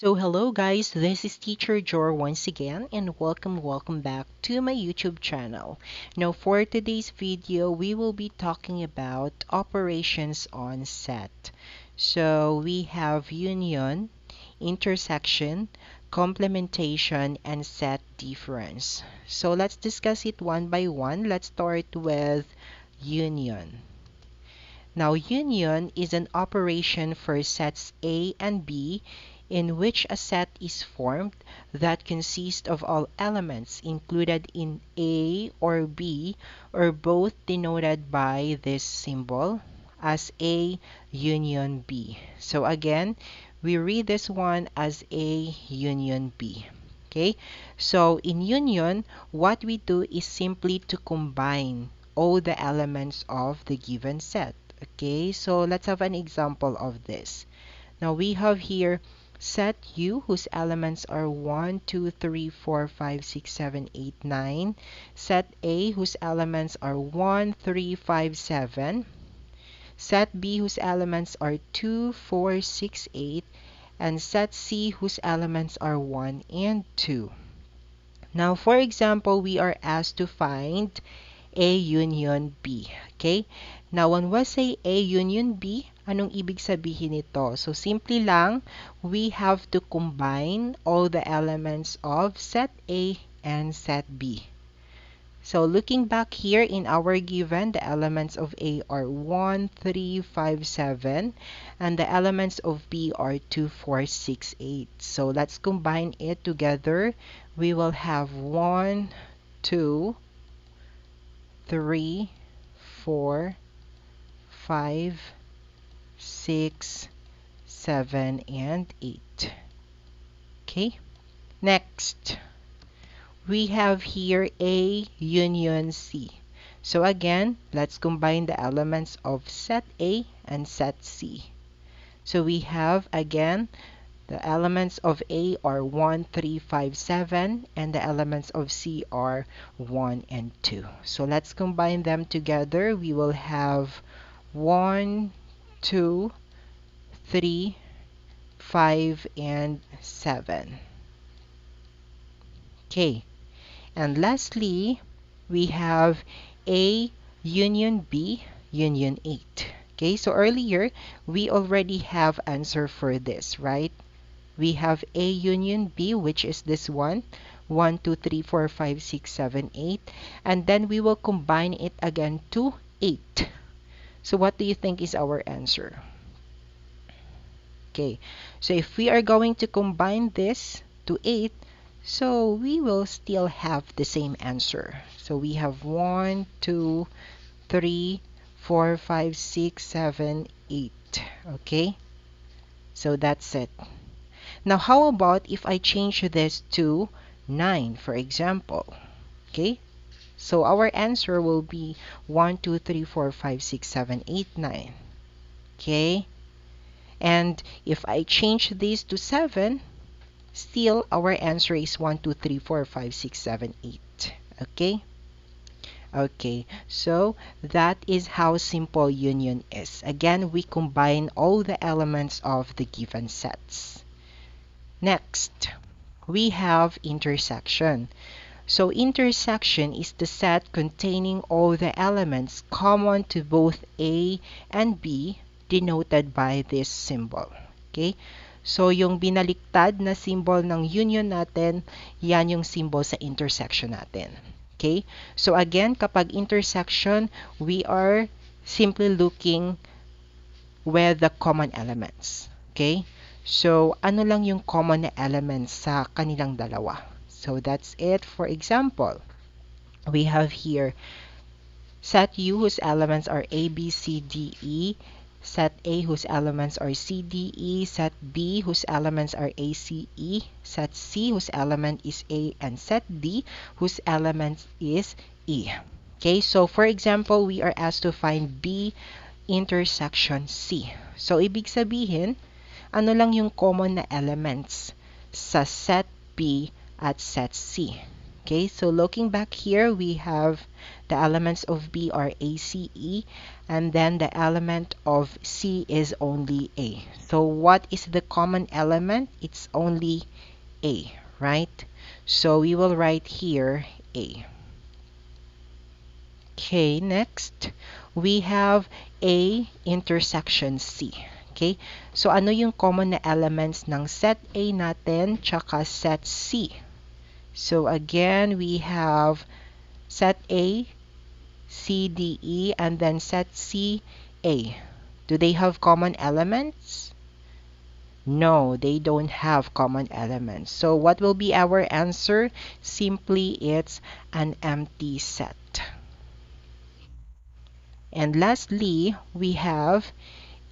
So hello guys, this is Teacher Jor once again and welcome back to my YouTube channel. Now for today's video, we will be talking about operations on set. So we have union, intersection, complementation, and set difference. So let's discuss it one by one. Let's start with union. Now, union is an operation for sets A and B in which a set is formed that consists of all elements included in A or B or both denoted by this symbol as A union B. So again, we read this one as A union B. Okay, so in union, what we do is simply to combine all the elements of the given set. Okay, so let's have an example of this. Now we have here set U whose elements are 1, 2, 3, 4, 5, 6, 7, 8, 9. Set A whose elements are 1, 3, 5, 7. Set B whose elements are 2, 4, 6, 8. And set C whose elements are 1 and 2. Now for example, we are asked to find A union B. Okay? Now, when we say A union B, anong ibig sabihin nito? So, simply lang, we have to combine all the elements of set A and set B. So, looking back here in our given, the elements of A are 1, 3, 5, 7, and the elements of B are 2, 4, 6, 8. So, let's combine it together. We will have 1, 2, 3, 4, 5, 6, 7, and 8. Okay, next we have here A union C. So again, let's combine the elements of set A and set C. So we have again the elements of A are 1, 3, 5, 7, and the elements of C are 1 and 2. So let's combine them together. We will have 1, 2, 3, 5, and 7. Okay, and lastly, we have A union B union 8. Okay, so earlier, we already have answer for this, right? We have A union B, which is this one, 1, 2, 3, 4, 5, 6, 7, 8. And then we will combine it again to 8. So what do you think is our answer? Okay, so if we are going to combine this to 8, so we will still have the same answer. So we have 1, 2, 3, 4, 5, 6, 7, 8. Okay, so that's it. Now, how about if I change this to 9, for example? Okay, so our answer will be 1, 2, 3, 4, 5, 6, 7, 8, 9. Okay, and if I change this to 7, still our answer is 1, 2, 3, 4, 5, 6, 7, 8. Okay? Okay, so that is how simple union is. Again, we combine all the elements of the given sets. Next, we have intersection. So intersection is the set containing all the elements common to both A and B denoted by this symbol. Okay? So yung binaliktad na symbol ng union natin, yan yung symbol sa intersection natin. Okay? So again, kapag intersection, we are simply looking with the common elements. Okay? So ano lang yung common na elements sa kanilang dalawa? So that's it. For example, we have here set U whose elements are A, B, C, D, E. Set A whose elements are C, D, E. Set B whose elements are A, C, E. Set C whose element is A. And set D whose element is E. Okay, so for example, we are asked to find B intersection C. So ibig sabihin, ano lang yung common na elements sa set B at set C. Okay, so looking back here, we have the elements of B are A, C, E, and then the element of C is only A. So what is the common element? It's only A, right? So we will write here A. Okay, next, we have A intersection C. Okay, so ano yung common na elements ng set A natin tsaka set C? So again, we have set A, C, D, E, and then set C, A. Do they have common elements? No, they don't have common elements. So what will be our answer? Simply, it's an empty set. And lastly, we have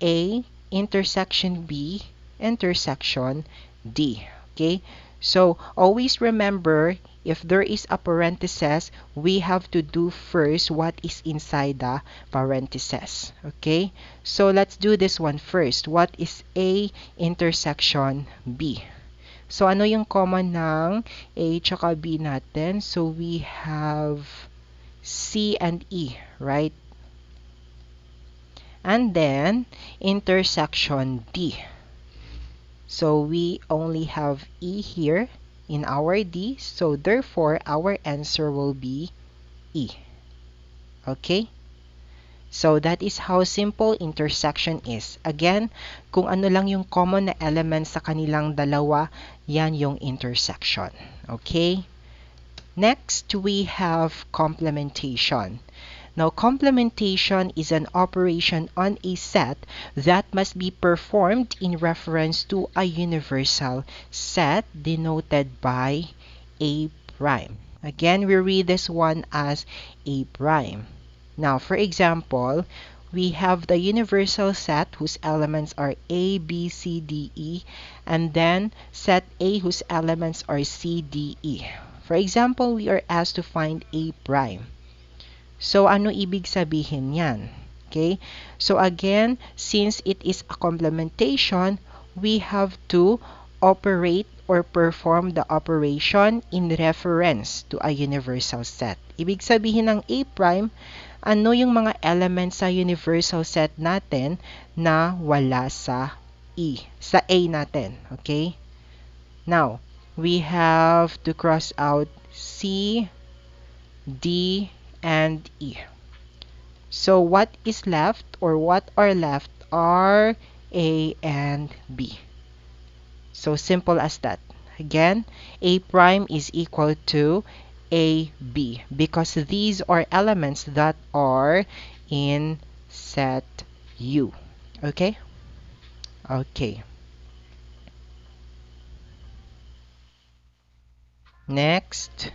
A intersection B intersection D. Okay, so always remember, if there is a parenthesis, we have to do first what is inside the parenthesis. Okay, so let's do this one first. What is A intersection B? So ano yung common ng A tsaka B natin? So we have C and E, right? And then intersection D. So we only have E here in our D, so therefore our answer will be E. Okay? So that is how simple intersection is. Again, kung ano lang yung common na element sa kanilang dalawa, yan yung intersection. Okay? Next, we have complementation. Now, complementation is an operation on a set that must be performed in reference to a universal set denoted by A prime. Again, we read this one as A prime. Now, for example, we have the universal set whose elements are A, B, C, D, E, and then set A whose elements are C, D, E. For example, we are asked to find A prime. So, ano ibig sabihin yan? Okay? So, again, since it is a complementation, we have to operate or perform the operation in reference to a universal set. Ibig sabihin ng A prime, ano yung mga elements sa universal set natin na wala sa E, sa A natin. Okay? Now, we have to cross out C, D, and E. So what is left, or what are left, are A and B. So simple as that. Again, A prime is equal to AB because these are elements that are in set U. Okay? Okay. Next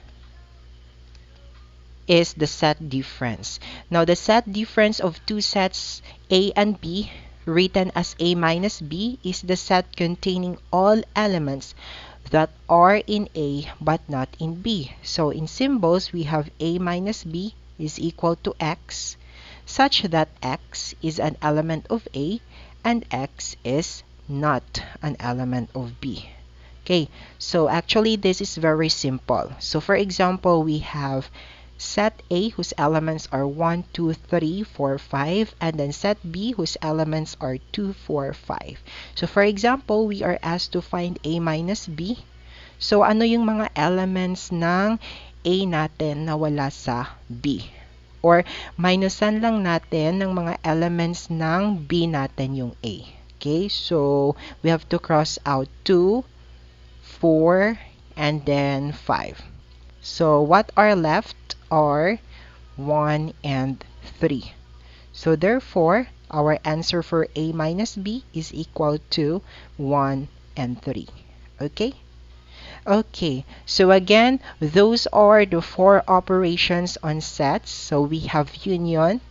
is the set difference. Now, the set difference of two sets A and B, written as A minus B, is the set containing all elements that are in A but not in B. So, in symbols, we have A minus B is equal to X, such that X is an element of A and X is not an element of B. Okay, so actually this is very simple. So for example, we have set A whose elements are 1, 2, 3, 4, 5, and then set B whose elements are 2, 4, 5. So for example, we are asked to find A minus B. So ano yung mga elements ng A natin na wala sa B? Or minusan lang natin ng mga elements ng B natin yung A. Okay, so we have to cross out 2, 4, and then 5. So what are left are 1 and 3. So therefore, our answer for A minus B is equal to 1 and 3. Okay? Okay, so again, those are the 4 operations on sets. So we have union,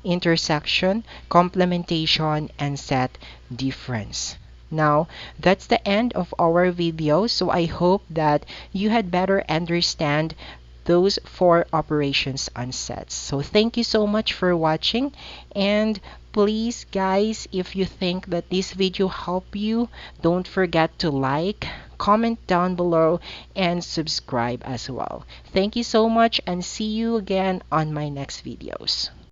intersection, complementation, and set difference. Now, that's the end of our video. So I hope that you had better understand those 4 operations on sets. So thank you so much for watching, and please guys, if you think that this video helped you, don't forget to like, comment down below, and subscribe as well. Thank you so much and see you again on my next videos.